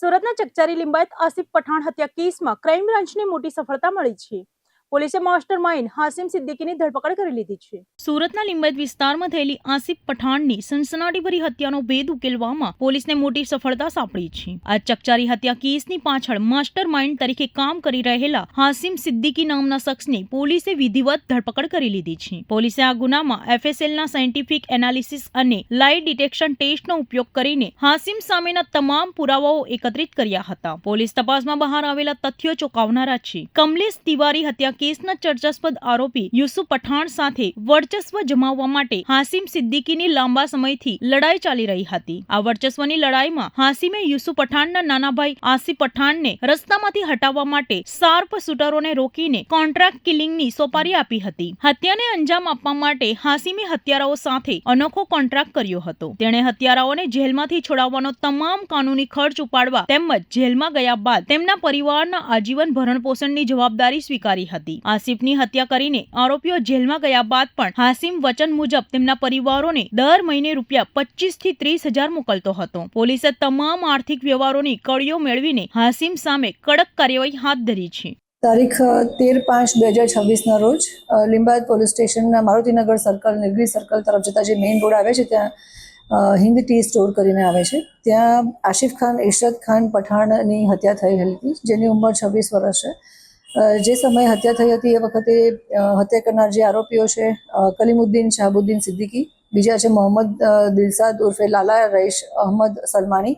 સુરતના ચકચારી લિંબાયત આસિફ પઠાણ હત્યા કેસમાં ક્રાઇમ બ્રાન્ચને મોટી સફળતા મળી છે. પોલીસે માસ્ટર માઇન્ડ હાસિમ સિદ્દીકીની ધરપકડ કરી લીધી છે. સુરતના લિંબાયત વિસ્તારમાં થયેલી આસિફ પઠાણની સનસનાટીભરી હત્યાનો ભેદ ઉકેલવામાં પોલીસને મોટી સફળતા સાંપડી છે. આ ચકચારી હત્યા કેસની પાછળ માસ્ટર માઇન્ડ તરીકે કામ કરી રહેલા હાસિમ સિદ્દીકી નામના શખ્સની પોલીસે વિધિવત ધરપકડ કરી લીધી છે. પોલીસે આ ગુનામાં એફએસએલના સાયન્ટિફિક એનાલિસિસ અને લાઇટ ડિટેક્શન ટેસ્ટનો ઉપયોગ કરીને હાસિમ સામેના તમામ પુરાવાઓ એકત્રિત કર્યા હતા. પોલીસ તપાસમાં બહાર આવેલા તથ્યો ચોંકાવનારા છે. કમલેશ તિવારી હત્યા કેસના ચર્ચાસ્પદ આરોપી યુસુફ પઠાણ સાથે વર્ચસ્વ જમાવવા માટે હાસિમ સિદ્દીકીની લાંબા સમયથી લડાઈ ચાલી રહી હતી. આ વર્ચસ્વની લડાઈમાં હાસિમે યુસુફ પઠાણના નાના ભાઈ આસિફ પઠાણને રસ્તામાંથી હટાવવા માટે શાર્પ શૂટરોને રોકીને કોન્ટ્રાક્ટ કિલિંગની સોપારી આપી હતી. હત્યાને અંજામ આપવા માટે હાસિમે હત્યારાઓ સાથે અનોખો કોન્ટ્રાક્ટ કર્યો હતો. તેણે હત્યારાઓને જેલમાંથી છોડાવવાનો તમામ કાનૂની ખર્ચ ઉપાડવા તેમજ જેલમાં ગયા બાદ તેમના પરિવારના આજીવન ભરણપોષણની જવાબદારી સ્વીકારી હતી. આસિફની હત્યા કરીને આરોપીઓ જેલમાં ગયા બાદ પણ હાસિમ વચન મુજબ તેમના પરિવારોને દર મહિને રૂપિયા 25 થી 30,000 મોકલતો હતો. પોલીસે તમામ આર્થિક વ્યવહારોની કડીઓ મેળવીને હાસિમ સામે કડક કાર્યવાહી હાથ ધરી છે. તારીખ 13/5/2026 રોજ લિંબાયત પોલીસ સ્ટેશનના મારુતિનગર સર્કલ નિર્ગી સર્કલ તરફ જતા જે મેઇન રોડ આવે છે ત્યાં હિન્દ ટી સ્ટોર કરીને આવે છે. ત્યાં આસિફ ખાન ઇશરત ખાન પઠાણની હત્યા થઈ હતી, જેની ઉંમર 26 વર્ષ છે. જે સમયે હત્યા થઈ હતી એ વખતે હત્યા કરનાર જે આરોપીઓ છે કલીમુદ્દીન શાહબુદ્દીન સિદ્દીકી, બીજા છે મોહમ્મદ દિલસાદ ઉર્ફે લાલા રઈશ અહમદ સલમાની,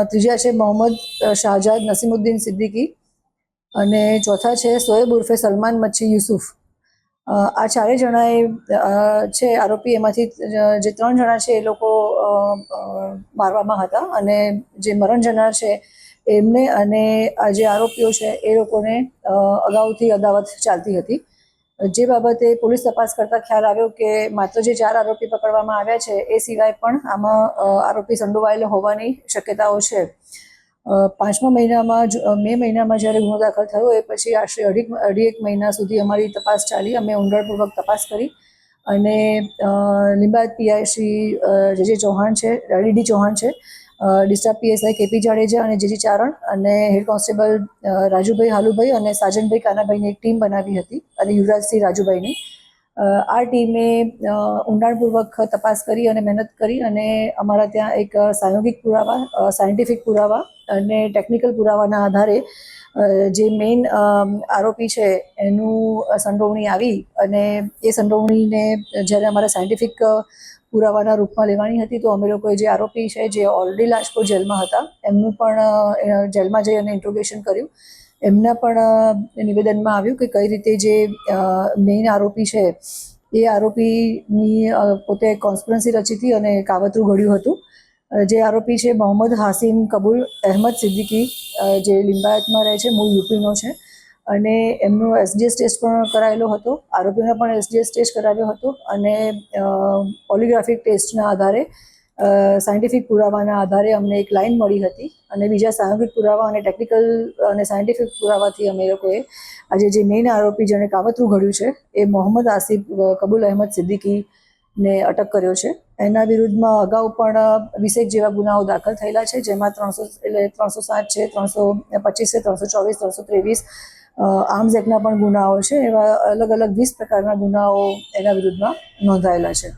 ત્રીજા છે મોહમ્મદ શાહજાદ નસીમુદ્દીન સિદ્દીકી અને ચોથા છે સોએબ ઉર્ફે સલમાન મચ્છી યુસુફ. આ ચારેય જણાએ છે આરોપી. એમાંથી જે 3 જણા છે એ લોકો મારવામાં હતા અને જે મરણ જનાર છે એમને અને આ જે આરોપીઓ છે એ લોકોને અગાઉથી અદાવત ચાલતી હતી. જે બાબતે પોલીસ તપાસ કરતા ખ્યાલ આવ્યો કે માત્ર જે 4 આરોપી પકડવામાં આવ્યા છે એ સિવાય પણ આમાં આરોપી સંડોવાયેલો હોવાની શક્યતાઓ છે. 5મા મહિનામાં મે મહિનામાં જ્યારે ગુનો દાખલ થયો એ પછી આશરે અઢી એક મહિના સુધી અમારી તપાસ ચાલી. અમે ઊંડાણપૂર્વક તપાસ કરી અને લિંબાયત પીઆઈ શ્રી જે ચૌહાણ છે, ડીડી ચૌહાણ છે, ડિસ્ટ્રિક્ટ પીએસઆઈ કેપી જાડેજા અને જીજી ચારણ અને હેડ કોન્સ્ટેબલ રાજુભાઈ હાલુભાઈ અને સાજનભાઈ કાનાભાઈની એક ટીમ બનાવી હતી અને યુવરાજસિંહ રાજુભાઈની. આ ટીમે ઊંડાણપૂર્વક તપાસ કરી અને મહેનત કરી અને અમારા ત્યાં એક સાયોગિક પુરાવા, સાયન્ટિફિક પુરાવા અને ટેકનિકલ પુરાવાના આધારે જે મેઇન આરોપી છે એનું સંડોવણી આવી અને એ સંડોવણીને જ્યારે અમારા સાયન્ટિફિક પુરાવાના રૂપમાં લેવાની હતી તો અમે લોકોએ જે આરોપી છે જે ઓલરેડી લાજપોર જેલમાં હતા એમનું પણ જેલમાં જઈ અને ઇન્ટ્રોગેશન કર્યું. એમના પણ નિવેદનમાં આવ્યું કે કઈ રીતે જે મેઇન આરોપી છે એ આરોપીની પોતે કોન્સ્પિરન્સી રચી હતી અને કાવતરું ઘડ્યું હતું. જે આરોપી છે મોહમ્મદ હાસિમ કબૂલ અહેમદ સિદ્દીકી, જે લિંબાયતમાં રહે છે, મૂળ યુપીનો છે અને એમનો એસડીએસ ટેસ્ટ પણ કરાયેલો હતો. આરોપીનો પણ એસડીએસ ટેસ્ટ કરાવ્યો હતો અને પોલિગ્રાફિક ટેસ્ટના આધારે, સાયન્ટિફિક પુરાવાના આધારે અમને એક લાઈન મળી હતી અને બીજા સાયોગિક પુરાવા અને ટેકનિકલ અને સાયન્ટિફિક પુરાવાથી અમે લોકોએ આજે જે મેઇન આરોપી જેણે કાવતરું ઘડ્યું છે એ મોહમ્મદ આસિફ કબૂલ અહેમદ સિદ્દીકીને અટક કર્યો છે. એના વિરુદ્ધમાં અગાઉ પણ 20 જેવા ગુનાઓ દાખલ થયેલા છે, જેમાં 307 છે, 325 છે, 324, 323 આર્મ્સ એક્ટના પણ ગુનાઓ છે. એવા અલગ અલગ 20 પ્રકારના ગુનાઓ એના વિરુદ્ધમાં નોંધાયેલા છે.